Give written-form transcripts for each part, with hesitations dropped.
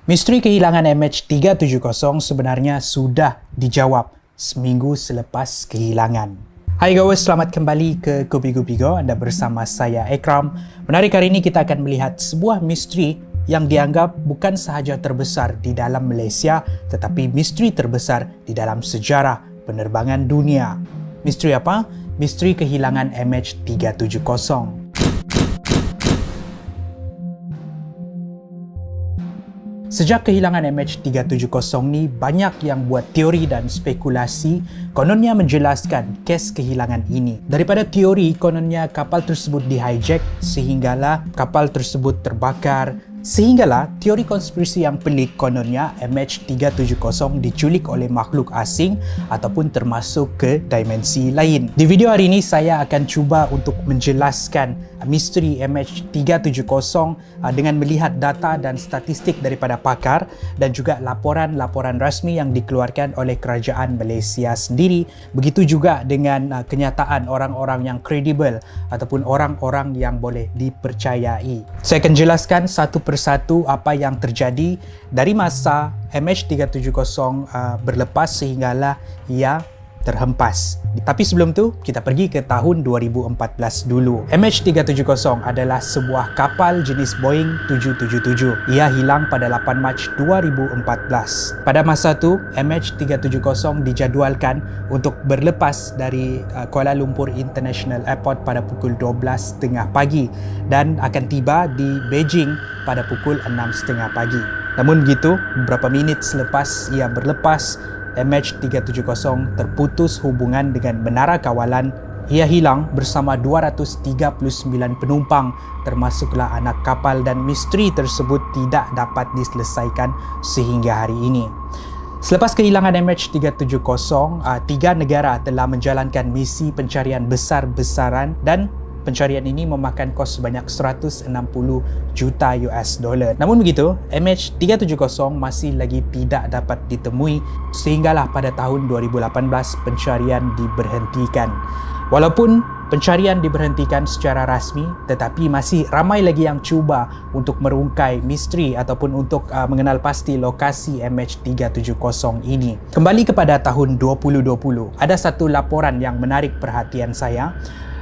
Misteri kehilangan MH370 sebenarnya sudah dijawab seminggu selepas kehilangan. Hai guys, selamat kembali ke Kopi Go. Anda bersama saya Ekram. Menarik, hari ini kita akan melihat sebuah misteri yang dianggap bukan sahaja terbesar di dalam Malaysia, tetapi misteri terbesar di dalam sejarah penerbangan dunia. Misteri apa? Misteri kehilangan MH370. Sejak kehilangan MH370 ni, banyak yang buat teori dan spekulasi kononnya menjelaskan kes kehilangan ini. Daripada teori, kononnya kapal tersebut di-hijack sehinggalah kapal tersebut terbakar. Sehinggalah teori konspirasi yang pelik kononnya MH370 diculik oleh makhluk asing ataupun termasuk ke dimensi lain. Di video hari ini saya akan cuba untuk menjelaskan misteri MH370 dengan melihat data dan statistik daripada pakar dan juga laporan-laporan rasmi yang dikeluarkan oleh kerajaan Malaysia sendiri. Begitu juga dengan kenyataan orang-orang yang kredibel ataupun orang-orang yang boleh dipercayai. Saya akan jelaskan satu persatu apa yang terjadi dari masa MH370 berlepas sehinggalah ia terhempas. Tapi sebelum tu, kita pergi ke tahun 2014 dulu. MH370 adalah sebuah kapal jenis Boeing 777. Ia hilang pada 8 Mac 2014. Pada masa tu, MH370 dijadualkan untuk berlepas dari Kuala Lumpur International Airport pada pukul 12.30 pagi dan akan tiba di Beijing pada pukul 6.30 pagi. Namun begitu, beberapa minit selepas ia berlepas, MH370 terputus hubungan dengan menara kawalan. Ia hilang bersama 239 penumpang termasuklah anak kapal dan misteri tersebut tidak dapat diselesaikan sehingga hari ini. Selepas kehilangan MH370, 3 negara telah menjalankan misi pencarian besar-besaran dan pencarian ini memakan kos sebanyak 160 juta US dollar. Namun begitu, MH370 masih lagi tidak dapat ditemui sehinggalah pada tahun 2018 pencarian diberhentikan. Walaupun pencarian diberhentikan secara rasmi, tetapi masih ramai lagi yang cuba untuk merungkai misteri ataupun untuk mengenal pasti lokasi MH370 ini. Kembali kepada tahun 2020, ada satu laporan yang menarik perhatian saya.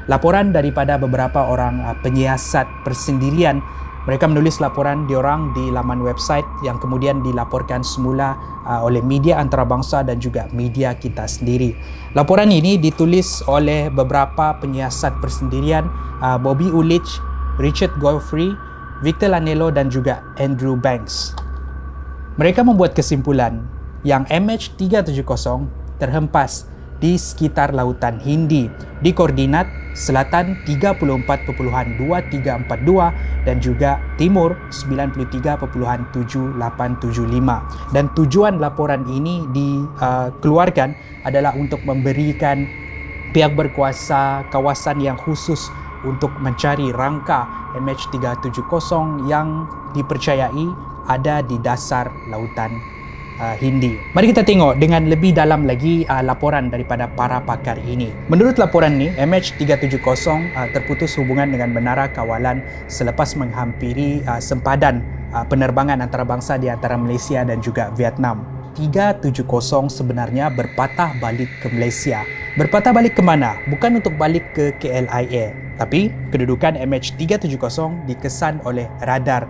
Laporan daripada beberapa orang penyiasat persendirian. Mereka menulis laporan diorang di laman website yang kemudian dilaporkan semula oleh media antarabangsa dan juga media kita sendiri. Laporan ini ditulis oleh beberapa penyiasat persendirian, Bobby Ulich, Richard Godfrey, Victor Lanello dan juga Andrew Banks. Mereka membuat kesimpulan yang MH370 terhempas di sekitar lautan Hindi di koordinat selatan 34.2342 dan juga timur 93.7875. Dan tujuan laporan ini dikeluarkan adalah untuk memberikan pihak berkuasa kawasan yang khusus untuk mencari rangka MH370 yang dipercayai ada di dasar lautan Hindi. Mari kita tengok dengan lebih dalam lagi laporan daripada para pakar ini. Menurut laporan ni, MH370 terputus hubungan dengan menara kawalan selepas menghampiri sempadan penerbangan antarabangsa di antara Malaysia dan juga Vietnam. 370 sebenarnya berpatah balik ke Malaysia. Berpatah balik ke mana? Bukan untuk balik ke KLIA, tapi kedudukan MH370 dikesan oleh radar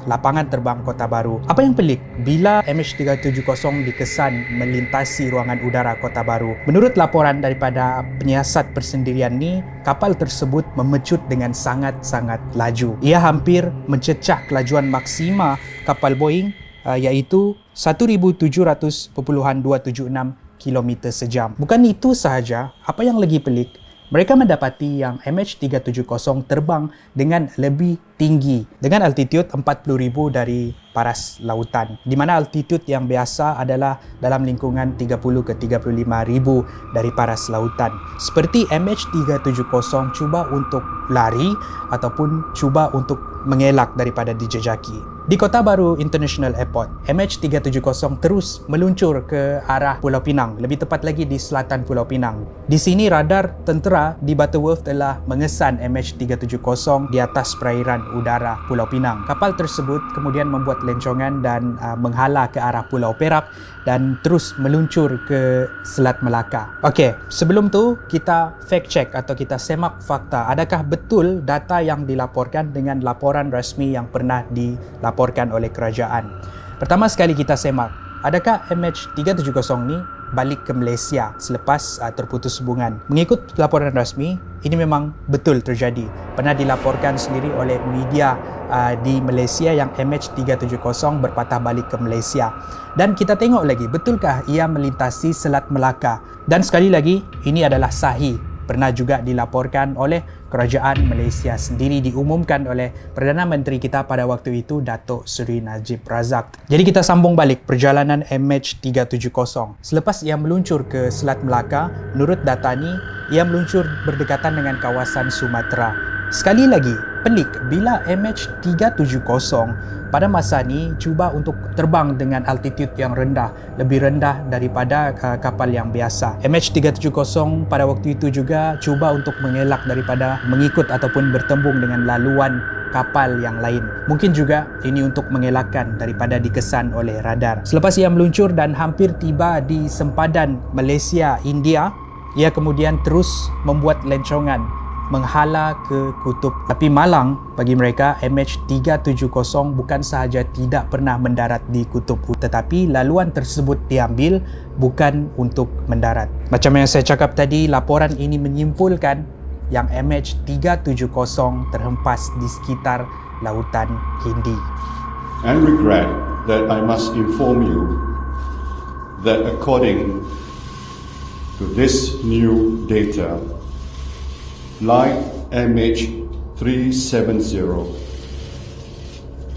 lapangan terbang Kota Baru. Apa yang pelik? Bila MH370 dikesan melintasi ruangan udara Kota Baru, menurut laporan daripada penyiasat persendirian ni, kapal tersebut memecut dengan sangat-sangat laju. Ia hampir mencecah kelajuan maksima kapal Boeing iaitu 1,700.276 km sejam. Bukan itu sahaja, apa yang lagi pelik, mereka mendapati yang MH370 terbang dengan lebih tinggi dengan altitude 40,000 dari paras lautan, di mana altitude yang biasa adalah dalam lingkungan 30 ke 35,000 dari paras lautan. Seperti MH370 cuba untuk lari ataupun cuba untuk mengelak daripada dijejaki. Di Kota Baru International Airport, MH370 terus meluncur ke arah Pulau Pinang, lebih tepat lagi di selatan Pulau Pinang. Di sini radar tentera di Butterworth telah mengesan MH370 di atas perairan udara Pulau Pinang. Kapal tersebut kemudian membuat lencongan dan menghala ke arah Pulau Perak dan terus meluncur ke Selat Melaka. Okey, sebelum tu kita fact check atau kita semak fakta. Adakah betul data yang dilaporkan dengan laporan rasmi yang pernah dilaporkan oleh kerajaan? Pertama sekali kita semak, adakah MH370 ni balik ke Malaysia selepas terputus hubungan? Mengikut laporan rasmi, ini memang betul terjadi. Pernah dilaporkan sendiri oleh media di Malaysia yang MH370 berpatah balik ke Malaysia. Dan kita tengok lagi, betulkah ia melintasi Selat Melaka? Dan sekali lagi, ini adalah sahih. Pernah juga dilaporkan oleh kerajaan Malaysia sendiri, diumumkan oleh Perdana Menteri kita pada waktu itu, Datuk Seri Najib Razak. Jadi kita sambung balik perjalanan MH370. Selepas ia meluncur ke Selat Melaka, menurut data ni, ia meluncur berdekatan dengan kawasan Sumatera. Sekali lagi, pelik bila MH370 pada masa ni cuba untuk terbang dengan altitude yang rendah, lebih rendah daripada kapal yang biasa. MH370 pada waktu itu juga cuba untuk mengelak daripada mengikut ataupun bertembung dengan laluan kapal yang lain. Mungkin juga ini untuk mengelakkan daripada dikesan oleh radar. Selepas ia meluncur dan hampir tiba di sempadan Malaysia-India, ia kemudian terus membuat lencongan menghala ke kutub. Tapi malang bagi mereka, MH370 bukan sahaja tidak pernah mendarat di kutub, tetapi laluan tersebut diambil bukan untuk mendarat. Macam yang saya cakap tadi, laporan ini menyimpulkan yang MH370 terhempas di sekitar Lautan Hindi. And regret that I must inform you that according to this new data, Flight MH370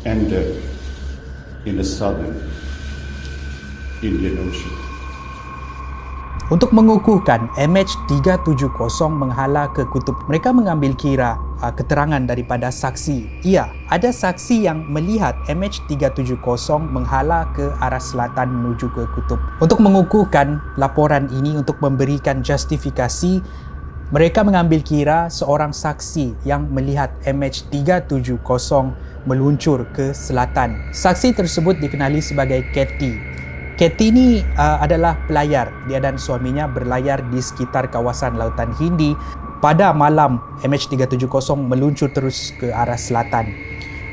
ended in the southern Indian Ocean. Untuk mengukuhkan MH370 menghala ke kutub, mereka mengambil kira keterangan daripada saksi. Ya, ada saksi yang melihat MH370 menghala ke arah selatan menuju ke kutub. Untuk mengukuhkan laporan ini, untuk memberikan justifikasi, mereka mengambil kira seorang saksi yang melihat MH370 meluncur ke selatan. Saksi tersebut dikenali sebagai Katie. Katie ni adalah pelayar. Dia dan suaminya berlayar di sekitar kawasan Lautan Hindi pada malam MH370 meluncur terus ke arah selatan.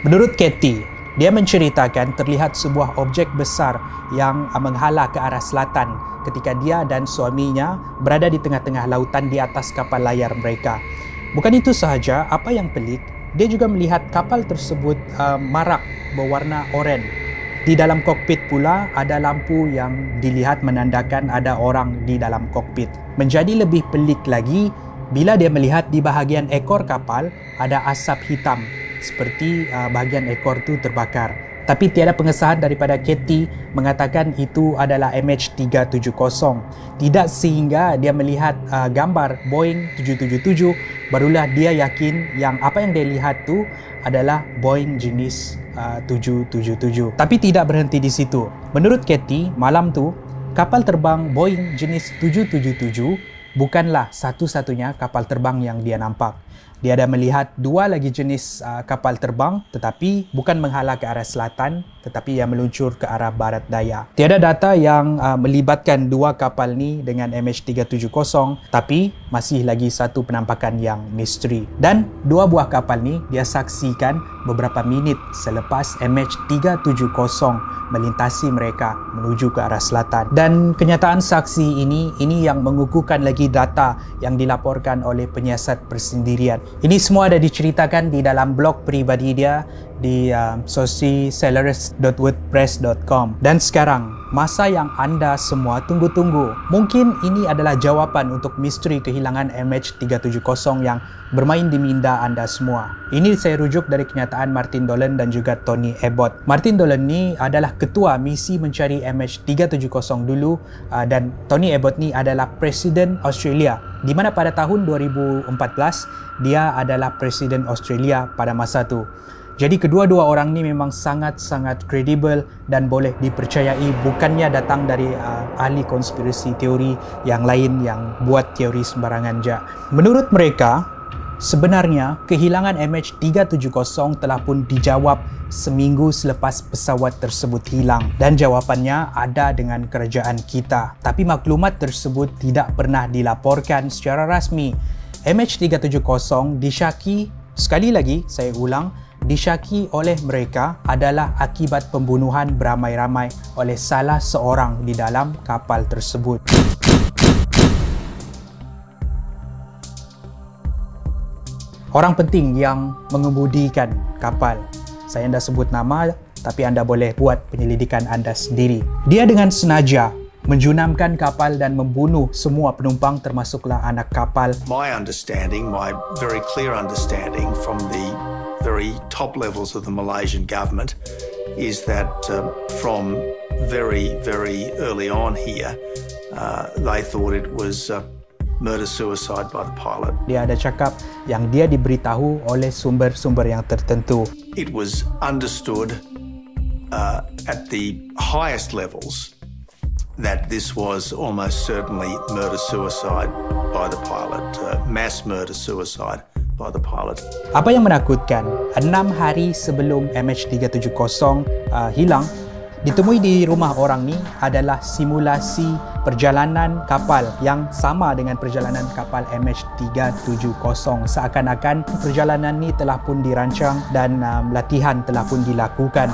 Menurut Katie, dia menceritakan terlihat sebuah objek besar yang menghala ke arah selatan ketika dia dan suaminya berada di tengah-tengah lautan di atas kapal layar mereka. Bukan itu sahaja, apa yang pelik, dia juga melihat kapal tersebut marak berwarna oranye. Di dalam kokpit pula ada lampu yang dilihat menandakan ada orang di dalam kokpit. Menjadi lebih pelik lagi bila dia melihat di bahagian ekor kapal ada asap hitam, seperti bahagian ekor tu terbakar. Tapi tiada pengesahan daripada Katie mengatakan itu adalah MH370. Tidak sehingga dia melihat gambar Boeing 777, barulah dia yakin yang apa yang dia lihat tu adalah Boeing jenis 777. Tapi tidak berhenti di situ. Menurut Katie, malam tu kapal terbang Boeing jenis 777 bukanlah satu-satunya kapal terbang yang dia nampak. Dia ada melihat dua lagi jenis kapal terbang, tetapi bukan menghala ke arah selatan, tetapi yang meluncur ke arah barat daya. Tiada data yang melibatkan dua kapal ni dengan MH370, tapi masih lagi satu penampakan yang misteri. Dan dua buah kapal ni dia saksikan beberapa minit selepas MH370 melintasi mereka menuju ke arah selatan. Dan kenyataan saksi ini yang mengukuhkan lagi data yang dilaporkan oleh penyiasat persendirian. Ini semua ada diceritakan di dalam blog peribadi dia di socicelerus.wordpress.com. Dan sekarang, masa yang anda semua tunggu-tunggu. Mungkin ini adalah jawapan untuk misteri kehilangan MH370 yang bermain di minda anda semua. Ini saya rujuk dari kenyataan Martin Dolan dan juga Tony Abbott. Martin Dolan ni adalah ketua misi mencari MH370 dulu, dan Tony Abbott ni adalah Presiden Australia, di mana pada tahun 2014 dia adalah Presiden Australia pada masa tu. Jadi kedua-dua orang ni memang sangat-sangat kredibel dan boleh dipercayai, bukannya datang dari ahli konspirasi teori yang lain yang buat teori sembarangan je. Menurut mereka, sebenarnya kehilangan MH370 telah pun dijawab seminggu selepas pesawat tersebut hilang, dan jawapannya ada dengan kerajaan kita. Tapi maklumat tersebut tidak pernah dilaporkan secara rasmi. MH370 disyaki, sekali lagi saya ulang, disyaki oleh mereka adalah akibat pembunuhan beramai-ramai oleh salah seorang di dalam kapal tersebut. Orang penting yang mengemudikan kapal. Saya tidak sebut nama, tapi anda boleh buat penyelidikan anda sendiri. Dia dengan sengaja menjunamkan kapal dan membunuh semua penumpang termasuklah anak kapal. My understanding, my very clear understanding from the very top levels of the Malaysian government is that from very, very early on here, they thought it was murder-suicide by the pilot. Dia ada cakap yang dia diberitahu oleh sumber-sumber yang tertentu. It was understood at the highest levels that this was almost certainly murder-suicide by the pilot, mass murder-suicide by the pilot. Apa yang menakutkan, 6 hari sebelum MH370 hilang, ditemui di rumah orang ni adalah simulasi perjalanan kapal yang sama dengan perjalanan kapal MH370. Seakan-akan perjalanan ni telah pun dirancang dan latihan telah pun dilakukan.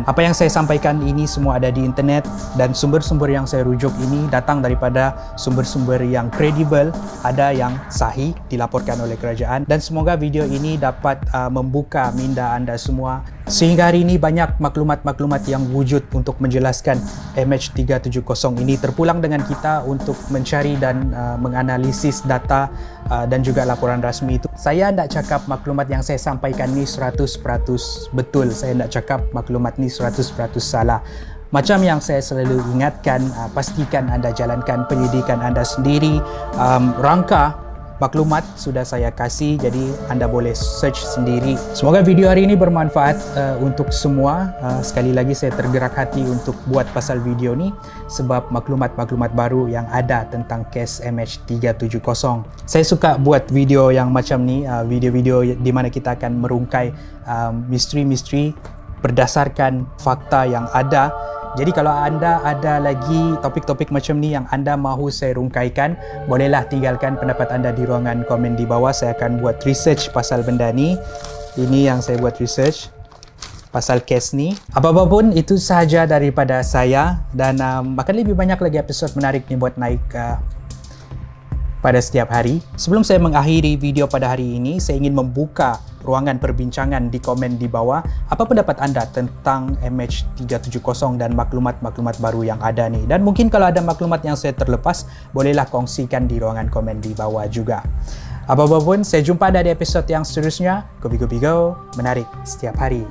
Apa yang saya sampaikan ini semua ada di internet, dan sumber-sumber yang saya rujuk ini datang daripada sumber-sumber yang kredibel, ada yang sahih dilaporkan oleh kerajaan, dan semoga video ini dapat membuka minda anda semua. Sehingga hari ini banyak maklumat-maklumat yang wujud untuk menjelaskan MH370 ini. Terpulang dengan kita untuk mencari dan menganalisis data dan juga laporan rasmi itu. Saya tidak cakap maklumat yang saya sampaikan ni 100% betul. Saya tidak cakap maklumat ni 100% salah. Macam yang saya selalu ingatkan, pastikan anda jalankan penyelidikan anda sendiri. Rangka maklumat sudah saya kasih, jadi anda boleh search sendiri. Semoga video hari ini bermanfaat untuk semua. Sekali lagi saya tergerak hati untuk buat pasal video ni sebab maklumat-maklumat baru yang ada tentang kes MH370. Saya suka buat video yang macam ni, video-video di mana kita akan merungkai misteri-misteri berdasarkan fakta yang ada. Jadi kalau anda ada lagi topik-topik macam ni yang anda mahu saya rungkaikan, bolehlah tinggalkan pendapat anda di ruangan komen di bawah. Saya akan buat research pasal benda ni. Ini yang saya buat research pasal kes ni. Apa-apa pun itu sahaja daripada saya, dan akan lebih banyak lagi episod menarik ni buat naik pada setiap hari. Sebelum saya mengakhiri video pada hari ini, saya ingin membuka ruangan perbincangan di komen di bawah. Apa pendapat anda tentang MH370 dan maklumat-maklumat baru yang ada ni? Dan mungkin kalau ada maklumat yang saya terlepas, bolehlah kongsikan di ruangan komen di bawah juga. Apa-apa pun, saya jumpa anda di episod yang seterusnya. Go, menarik setiap hari.